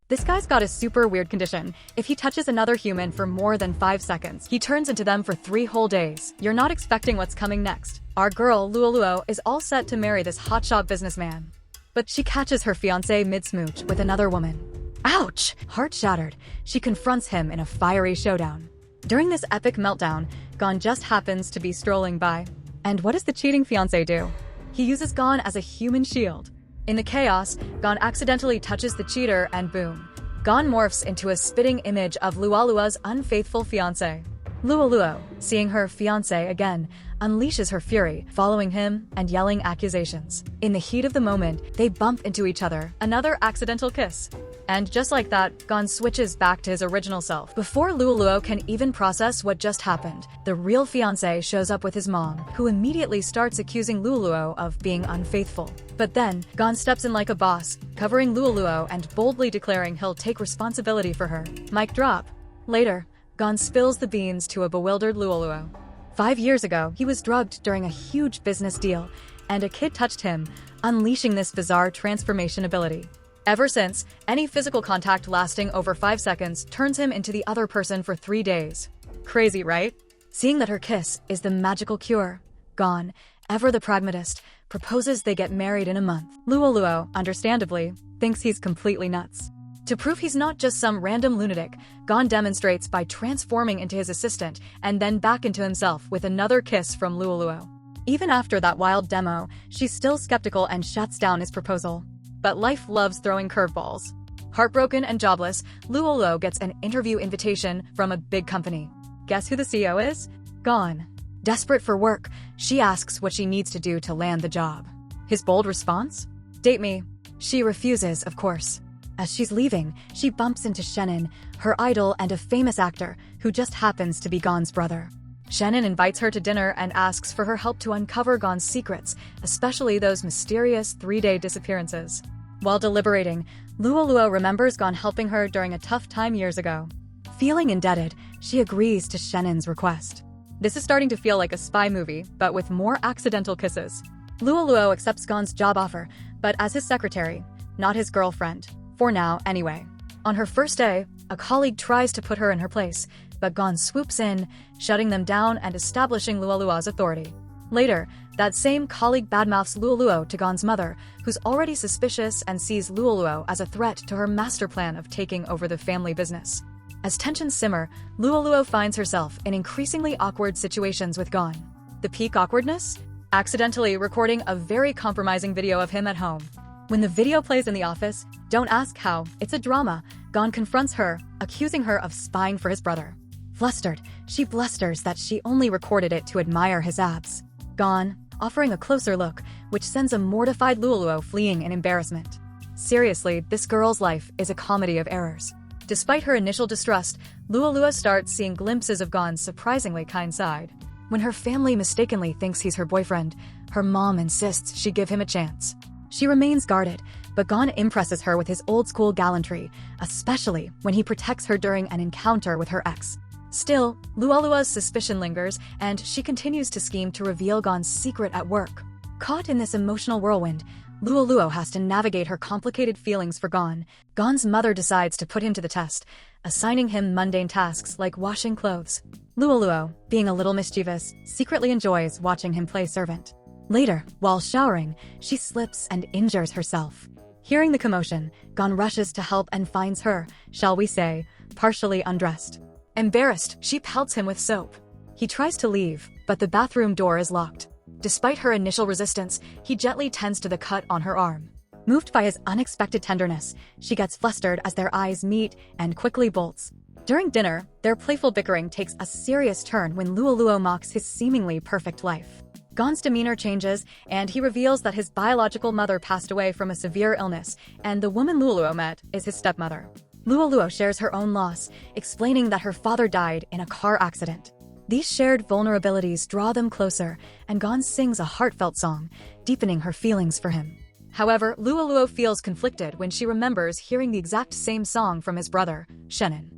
This guy's got a super weird condition. If he touches another human for more than 5 seconds, he turns into them for 3 whole days. You're not expecting what's coming next. Our girl, Luoluo, is all set to marry this hotshot businessman. But she catches her fiancé mid-smooch with another woman. Ouch! Heart shattered, she confronts him in a fiery showdown. During this epic meltdown, Gon just happens to be strolling by. And what does the cheating fiancé do? He uses Gon as a human shield. In the chaos, Gon accidentally touches the cheater and boom. Gon morphs into a spitting image of Luoluo's unfaithful fiancé. Luoluo, seeing her fiancé again, unleashes her fury, following him and yelling accusations. In the heat of the moment, they bump into each other, another accidental kiss. And just like that, Gon switches back to his original self. Before Luoluo can even process what just happened, the real fiancé shows up with his mom, who immediately starts accusing Luoluo of being unfaithful. But then, Gon steps in like a boss, covering Luoluo and boldly declaring he'll take responsibility for her. Mic drop. Later, Gon spills the beans to a bewildered Luoluo. 5 years ago, he was drugged during a huge business deal, and a kid touched him, unleashing this bizarre transformation ability. Ever since, any physical contact lasting over 5 seconds turns him into the other person for 3 days. Crazy, right? Seeing that her kiss is the magical cure, Gon, ever the pragmatist, proposes they get married in a month. Luoluo, understandably, thinks he's completely nuts. To prove he's not just some random lunatic, Gon demonstrates by transforming into his assistant and then back into himself with another kiss from Luoluo. Even after that wild demo, she's still skeptical and shuts down his proposal. But life loves throwing curveballs. Heartbroken and jobless, Luoluo gets an interview invitation from a big company. Guess who the CEO is? Gon. Desperate for work, she asks what she needs to do to land the job. His bold response? Date me. She refuses, of course. As she's leaving, she bumps into Shannon, her idol and a famous actor, who just happens to be Gon's brother. Shannon invites her to dinner and asks for her help to uncover Gon's secrets, especially those mysterious 3-day disappearances. While deliberating, Luoluo remembers Gon helping her during a tough time years ago. Feeling indebted, she agrees to Shannon's request. This is starting to feel like a spy movie, but with more accidental kisses. Luoluo accepts Gon's job offer, but as his secretary, not his girlfriend. For now, anyway. On her first day, a colleague tries to put her in her place, but Gon swoops in, shutting them down and establishing Luoluo's authority. Later, that same colleague badmouths Luoluo to Gon's mother, who's already suspicious and sees Luoluo as a threat to her master plan of taking over the family business. As tensions simmer, Luoluo finds herself in increasingly awkward situations with Gon. The peak awkwardness? Accidentally recording a very compromising video of him at home. When the video plays in the office, don't ask how, it's a drama. Gon confronts her, accusing her of spying for his brother. Flustered, she blusters that she only recorded it to admire his abs. Gon, offering a closer look, which sends a mortified Luoluo fleeing in embarrassment. Seriously, this girl's life is a comedy of errors. Despite her initial distrust, Luoluo starts seeing glimpses of Gon's surprisingly kind side. When her family mistakenly thinks he's her boyfriend, her mom insists she give him a chance. She remains guarded, but Gon impresses her with his old-school gallantry, especially when he protects her during an encounter with her ex. Still, Luoluo's suspicion lingers, and she continues to scheme to reveal Gon's secret at work. Caught in this emotional whirlwind, Luoluo has to navigate her complicated feelings for Gon. Gon's mother decides to put him to the test, assigning him mundane tasks like washing clothes. Luoluo, being a little mischievous, secretly enjoys watching him play servant. Later, while showering, she slips and injures herself. Hearing the commotion, Gon rushes to help and finds her, shall we say, partially undressed. Embarrassed, she pelts him with soap. He tries to leave, but the bathroom door is locked. Despite her initial resistance, he gently tends to the cut on her arm. Moved by his unexpected tenderness, she gets flustered as their eyes meet and quickly bolts. During dinner, their playful bickering takes a serious turn when Luoluo mocks his seemingly perfect life. Gon's demeanor changes, and he reveals that his biological mother passed away from a severe illness, and the woman Luoluo met is his stepmother. Luoluo shares her own loss, explaining that her father died in a car accident. These shared vulnerabilities draw them closer, and Gon sings a heartfelt song, deepening her feelings for him. However, Luoluo feels conflicted when she remembers hearing the exact same song from his brother, Shannon.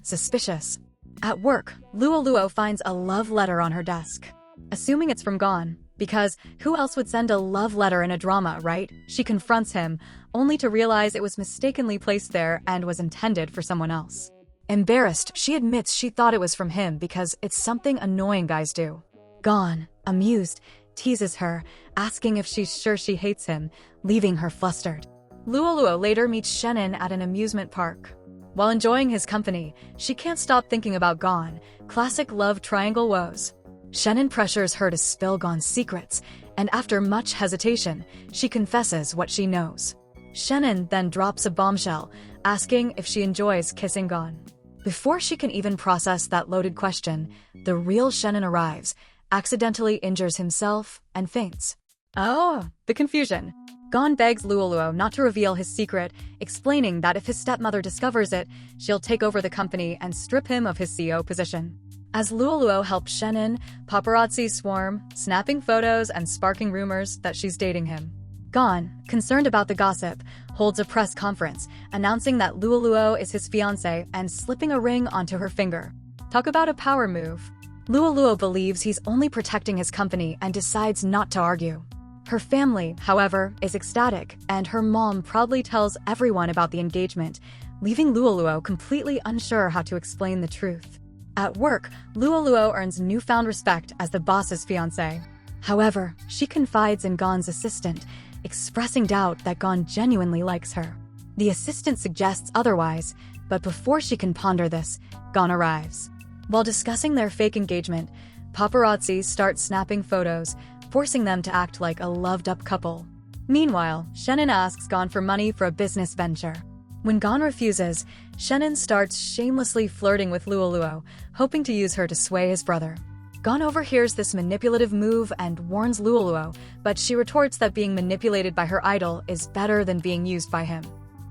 Suspicious. At work, Luoluo finds a love letter on her desk. Assuming it's from Gon, Because who else would send a love letter in a drama, right? She confronts him, only to realize it was mistakenly placed there and was intended for someone else. Embarrassed, she admits she thought it was from him because it's something annoying guys do. Gon, amused, teases her, asking if she's sure she hates him, leaving her flustered. Luoluo later meets Shannon at an amusement park. While enjoying his company, she can't stop thinking about Gon, classic love triangle woes. Shannon pressures her to spill Gon's secrets, and after much hesitation, she confesses what she knows. Shannon then drops a bombshell, asking if she enjoys kissing Gon. Before she can even process that loaded question, the real Shannon arrives, accidentally injures himself, and faints. Oh, the confusion. Gon begs Luoluo not to reveal his secret, explaining that if his stepmother discovers it, she'll take over the company and strip him of his CEO position. As Luoluo helps Shannon, paparazzi swarm, snapping photos and sparking rumors that she's dating him. Gon, concerned about the gossip, holds a press conference, announcing that Luoluo is his fiancé and slipping a ring onto her finger. Talk about a power move. Luoluo believes he's only protecting his company and decides not to argue. Her family, however, is ecstatic, and her mom proudly tells everyone about the engagement, leaving Luoluo completely unsure how to explain the truth. At work, Luoluo earns newfound respect as the boss's fiancé. However, she confides in Gon's assistant, expressing doubt that Gon genuinely likes her. The assistant suggests otherwise, but before she can ponder this, Gon arrives. While discussing their fake engagement, paparazzi start snapping photos, forcing them to act like a loved-up couple. Meanwhile, Shannon asks Gon for money for a business venture. When Gon refuses, Shannon starts shamelessly flirting with Luoluo, hoping to use her to sway his brother. Gon overhears this manipulative move and warns Luoluo, but she retorts that being manipulated by her idol is better than being used by him.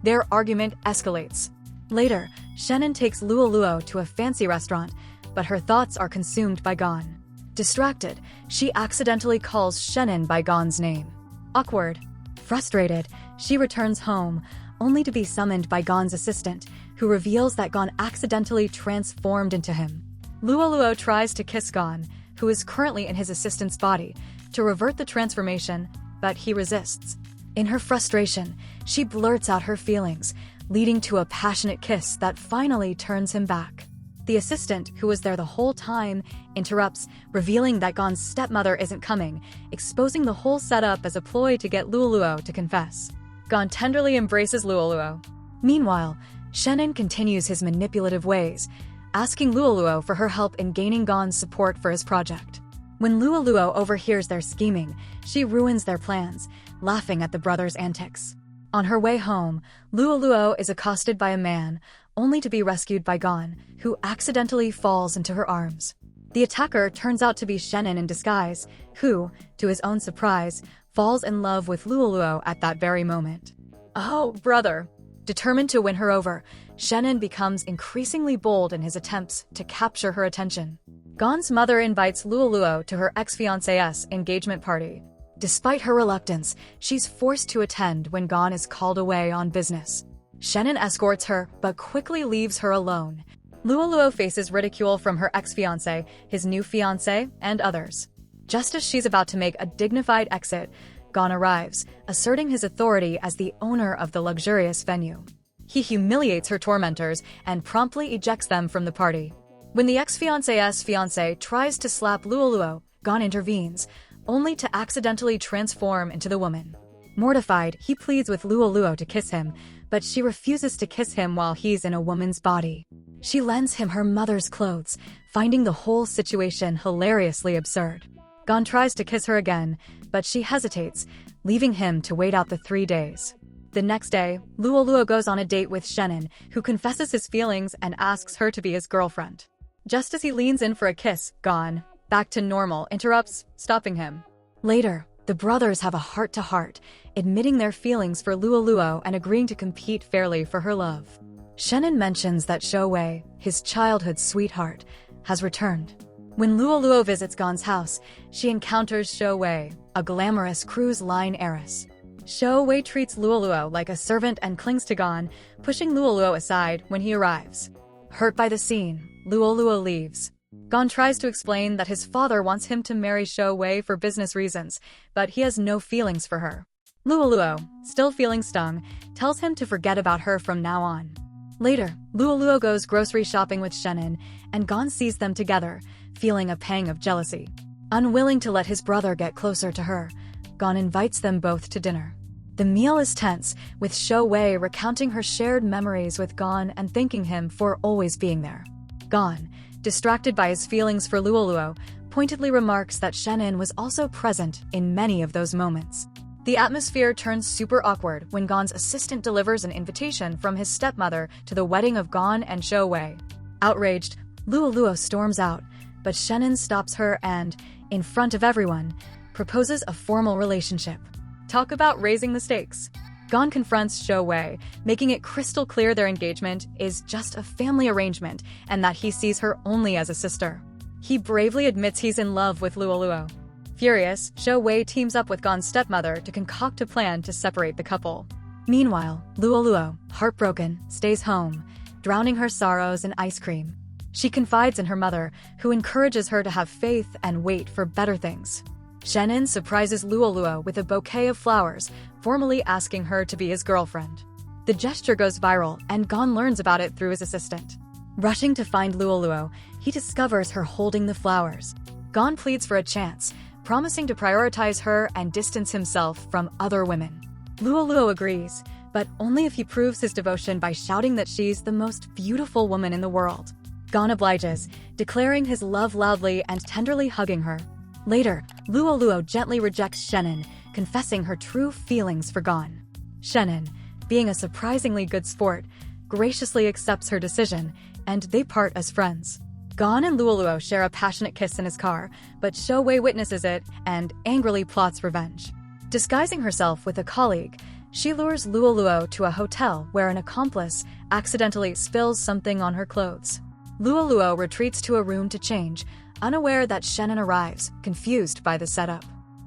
Their argument escalates. Later, Shannon takes Luoluo to a fancy restaurant, but her thoughts are consumed by Gon. Distracted, she accidentally calls Shannon by Gon's name. Awkward. Frustrated, she returns home, only to be summoned by Gon's assistant, who reveals that Gon accidentally transformed into him. Luoluo tries to kiss Gon, who is currently in his assistant's body, to revert the transformation, but he resists. In her frustration, she blurts out her feelings, leading to a passionate kiss that finally turns him back. The assistant, who was there the whole time, interrupts, revealing that Gon's stepmother isn't coming, exposing the whole setup as a ploy to get Luoluo to confess. Gon tenderly embraces Luoluo. Meanwhile, Shannon continues his manipulative ways, asking Luoluo for her help in gaining Gon's support for his project. When Luoluo overhears their scheming, she ruins their plans, laughing at the brothers' antics. On her way home, Luoluo is accosted by a man, only to be rescued by Gon, who accidentally falls into her arms. The attacker turns out to be Shannon in disguise, who, to his own surprise, falls in love with Luoluo at that very moment. Oh, brother! Determined to win her over, Shannon becomes increasingly bold in his attempts to capture her attention. Gon's mother invites Luoluo to her ex-fiancé's engagement party. Despite her reluctance, she's forced to attend when Gon is called away on business. Shannon escorts her, but quickly leaves her alone. Luoluo faces ridicule from her ex-fiancé, his new fiancé, and others. Just as she's about to make a dignified exit, Gon arrives, asserting his authority as the owner of the luxurious venue. He humiliates her tormentors and promptly ejects them from the party. When the ex-fiancé's fiancé tries to slap Luoluo, Gon intervenes, only to accidentally transform into the woman. Mortified, he pleads with Luoluo to kiss him, but she refuses to kiss him while he's in a woman's body. She lends him her mother's clothes, finding the whole situation hilariously absurd. Gon tries to kiss her again, but she hesitates, leaving him to wait out the 3 days. The next day, Luoluo goes on a date with Shannon, who confesses his feelings and asks her to be his girlfriend. Just as he leans in for a kiss, Gon, back to normal, interrupts, stopping him. Later, the brothers have a heart-to-heart, admitting their feelings for Luoluo and agreeing to compete fairly for her love. Shannon mentions that Shou-wei, his childhood sweetheart, has returned. When Luoluo visits Gon's house, she encounters Shou-wei, a glamorous cruise line heiress. Shou-wei treats Luoluo like a servant and clings to Gon, pushing Luoluo aside when he arrives. Hurt by the scene, Luoluo leaves. Gon tries to explain that his father wants him to marry Shou Wei for business reasons, but he has no feelings for her. Luoluo, still feeling stung, tells him to forget about her from now on. Later, Luoluo goes grocery shopping with Shannon, and Gon sees them together, feeling a pang of jealousy. Unwilling to let his brother get closer to her, Gon invites them both to dinner. The meal is tense, with Shou Wei recounting her shared memories with Gon and thanking him for always being there. Gon, distracted by his feelings for Luoluo, pointedly remarks that Shannon was also present in many of those moments. The atmosphere turns super awkward when Gon's assistant delivers an invitation from his stepmother to the wedding of Gon and Shou Wei. Outraged, Luoluo storms out, but Shannon stops her and, in front of everyone, proposes a formal relationship. Talk about raising the stakes. Gon confronts Shou Wei, making it crystal clear their engagement is just a family arrangement and that he sees her only as a sister. He bravely admits he's in love with Luoluo. Furious, Shou Wei teams up with Gon's stepmother to concoct a plan to separate the couple. Meanwhile, Luoluo, heartbroken, stays home, drowning her sorrows in ice cream. She confides in her mother, who encourages her to have faith and wait for better things. Shannon surprises Luoluo with a bouquet of flowers, formally asking her to be his girlfriend. The gesture goes viral, and Gon learns about it through his assistant. Rushing to find Luoluo, he discovers her holding the flowers. Gon pleads for a chance, promising to prioritize her and distance himself from other women. Luoluo agrees, but only if he proves his devotion by shouting that she's the most beautiful woman in the world. Gon obliges, declaring his love loudly and tenderly hugging her. Later, Luoluo gently rejects Shannon, confessing her true feelings for Gon. Shannon, being a surprisingly good sport, graciously accepts her decision, and they part as friends. Gon and Luoluo share a passionate kiss in his car, but Shou Wei witnesses it and angrily plots revenge. Disguising herself with a colleague, she lures Luoluo to a hotel where an accomplice accidentally spills something on her clothes. Luoluo retreats to a room to change, unaware that Shannon arrives, confused by the setup.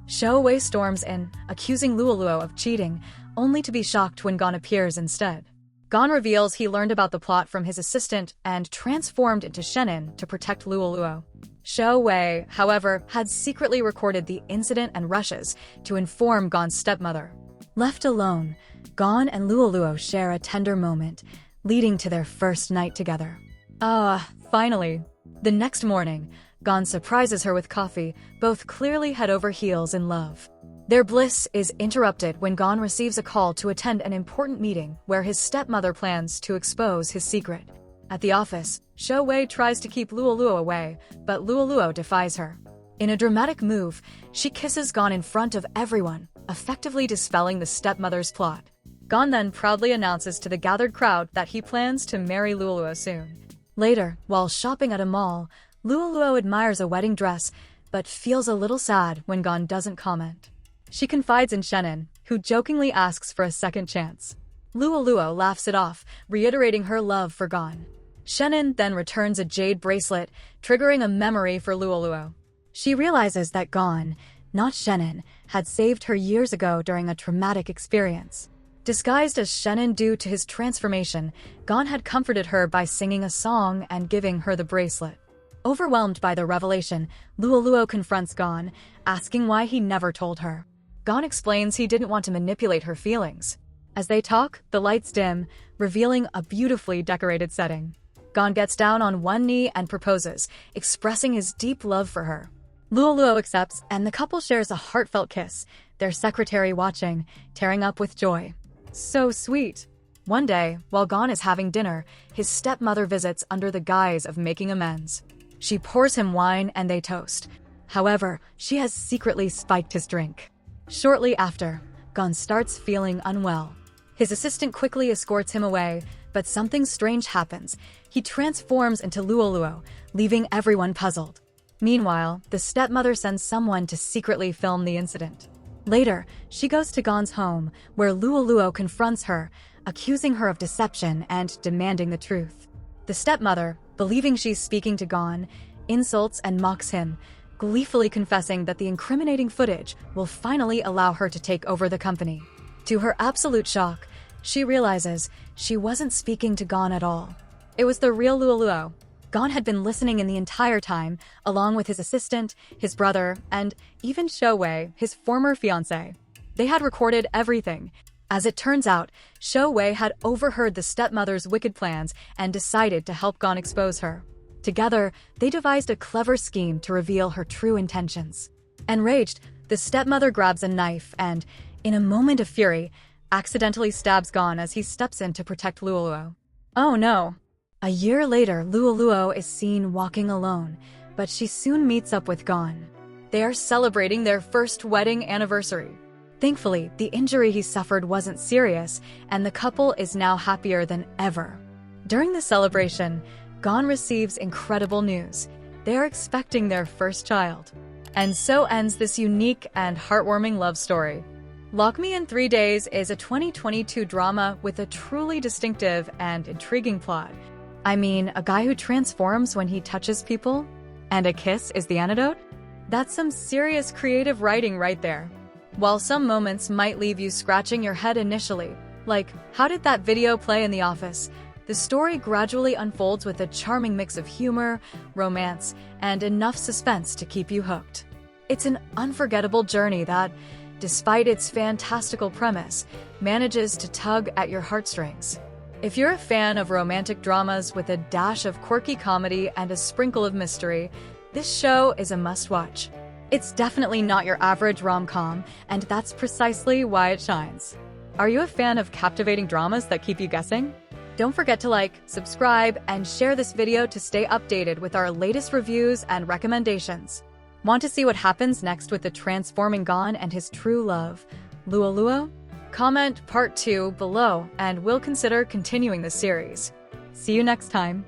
Shou Wei storms in, accusing Luoluo of cheating, only to be shocked when Gon appears instead. Gon reveals he learned about the plot from his assistant and transformed into Shannon to protect Luoluo. Shou Wei, however, had secretly recorded the incident and rushes to inform Gon's stepmother. Left alone, Gon and Luoluo share a tender moment, leading to their first night together. Finally. The next morning, Gon surprises her with coffee, both clearly head over heels in love. Their bliss is interrupted when Gon receives a call to attend an important meeting where his stepmother plans to expose his secret. At the office, Shou Wei tries to keep Luoluo away, but Luoluo defies her. In a dramatic move, she kisses Gon in front of everyone, effectively dispelling the stepmother's plot. Gon then proudly announces to the gathered crowd that he plans to marry Luoluo soon. Later, while shopping at a mall, Luoluo admires a wedding dress, but feels a little sad when Gon doesn't comment. She confides in Shannon, who jokingly asks for a second chance. Luoluo laughs it off, reiterating her love for Gon. Shannon then returns a jade bracelet, triggering a memory for Luoluo. She realizes that Gon, not Shannon, had saved her years ago during a traumatic experience. Disguised as Shannon due to his transformation, Gon had comforted her by singing a song and giving her the bracelet. Overwhelmed by the revelation, Luoluo confronts Gon, asking why he never told her. Gon explains he didn't want to manipulate her feelings. As they talk, the lights dim, revealing a beautifully decorated setting. Gon gets down on one knee and proposes, expressing his deep love for her. Luoluo accepts, and the couple shares a heartfelt kiss, their secretary watching, tearing up with joy. So sweet. One day, while Gon is having dinner, his stepmother visits under the guise of making amends. She pours him wine and they toast. However, she has secretly spiked his drink. Shortly after, Gon starts feeling unwell. His assistant quickly escorts him away, but something strange happens. He transforms into Luoluo, leaving everyone puzzled. Meanwhile, the stepmother sends someone to secretly film the incident. Later, she goes to Gon's home, where Luoluo confronts her, accusing her of deception and demanding the truth. The stepmother, believing she's speaking to Gon, insults and mocks him, gleefully confessing that the incriminating footage will finally allow her to take over the company. To her absolute shock, she realizes she wasn't speaking to Gon at all. It was the real Luoluo. Gon had been listening in the entire time, along with his assistant, his brother, and even Shou Wei, his former fiancé. They had recorded everything. As it turns out, Shou Wei had overheard the stepmother's wicked plans and decided to help Gon expose her. Together, they devised a clever scheme to reveal her true intentions. Enraged, the stepmother grabs a knife and, in a moment of fury, accidentally stabs Gon as he steps in to protect Luoluo. Oh no! A year later, Luoluo is seen walking alone, but she soon meets up with Gon. They are celebrating their first wedding anniversary. Thankfully, the injury he suffered wasn't serious, and the couple is now happier than ever. During the celebration, Gon receives incredible news. They are expecting their first child. And so ends this unique and heartwarming love story. Lock Me in 3 Days is a 2022 drama with a truly distinctive and intriguing plot. I mean, a guy who transforms when he touches people? And a kiss is the antidote? That's some serious creative writing right there. While some moments might leave you scratching your head initially, like, how did that video play in the office? The story gradually unfolds with a charming mix of humor, romance, and enough suspense to keep you hooked. It's an unforgettable journey that, despite its fantastical premise, manages to tug at your heartstrings. If you're a fan of romantic dramas with a dash of quirky comedy and a sprinkle of mystery, this show is a must-watch. It's definitely not your average rom-com, and that's precisely why it shines. Are you a fan of captivating dramas that keep you guessing? Don't forget to like, subscribe, and share this video to stay updated with our latest reviews and recommendations. Want to see what happens next with the transforming Gon and his true love, Luoluo? Comment part 2 below and we'll consider continuing the series. See you next time.